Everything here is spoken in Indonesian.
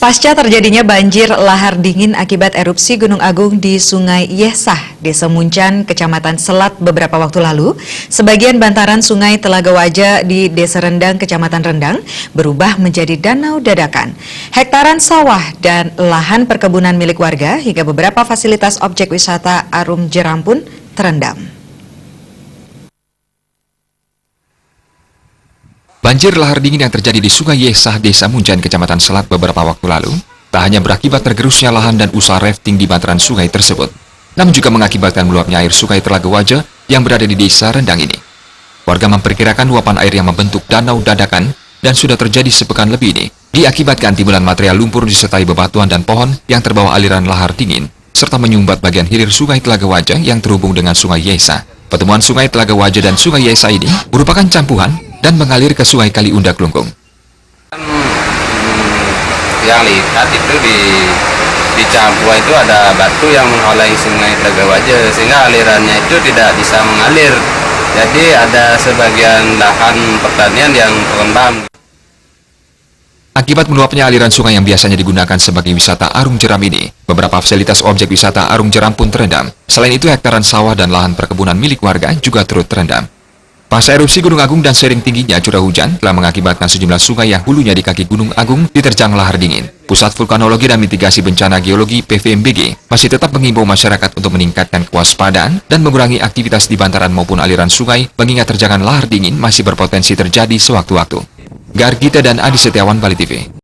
Pasca terjadinya banjir lahar dingin akibat erupsi Gunung Agung di Sungai Yesah, Desa Muncan, Kecamatan Selat beberapa waktu lalu, sebagian bantaran Sungai Telaga Waja di Desa Rendang, Kecamatan Rendang, berubah menjadi danau dadakan. Hektaran sawah dan lahan perkebunan milik warga hingga beberapa fasilitas objek wisata Arum Jeram pun terendam. Banjir lahar dingin yang terjadi di Sungai Yesah, Desa Muncan, Kecamatan Selat beberapa waktu lalu, tak hanya berakibat tergerusnya lahan dan usaha rafting di bantaran sungai tersebut, namun juga mengakibatkan meluapnya air Sungai Telaga Waja yang berada di Desa Rendang ini. Warga memperkirakan luapan air yang membentuk danau dadakan dan sudah terjadi sepekan lebih ini, diakibatkan timbulan material lumpur disertai bebatuan dan pohon yang terbawa aliran lahar dingin, serta menyumbat bagian hilir Sungai Telaga Waja yang terhubung dengan Sungai Yesah. Pertemuan Sungai Telaga Waja dan Sungai Yesah ini merupakan campuran dan mengalir ke Sungai Kaliunda Klungkung. Yang lihat itu di Campua itu ada batu yang menghalangi Sungai Telaga Waja sehingga alirannya itu tidak bisa mengalir. Jadi ada sebagian lahan pertanian yang terendam. Akibat meluapnya aliran sungai yang biasanya digunakan sebagai wisata Arum Jeram ini, beberapa fasilitas objek wisata Arum Jeram pun terendam. Selain itu, hektaran sawah dan lahan perkebunan milik warga juga turut terendam. Pasca erupsi Gunung Agung dan sering tingginya curah hujan telah mengakibatkan sejumlah sungai yang hulunya di kaki Gunung Agung diterjang lahar dingin. Pusat Vulkanologi dan Mitigasi Bencana Geologi (PVMBG) masih tetap mengimbau masyarakat untuk meningkatkan kewaspadaan dan mengurangi aktivitas di bantaran maupun aliran sungai, mengingat terjangan lahar dingin masih berpotensi terjadi sewaktu-waktu. Gargita dan Adi Setiawan, Bali TV.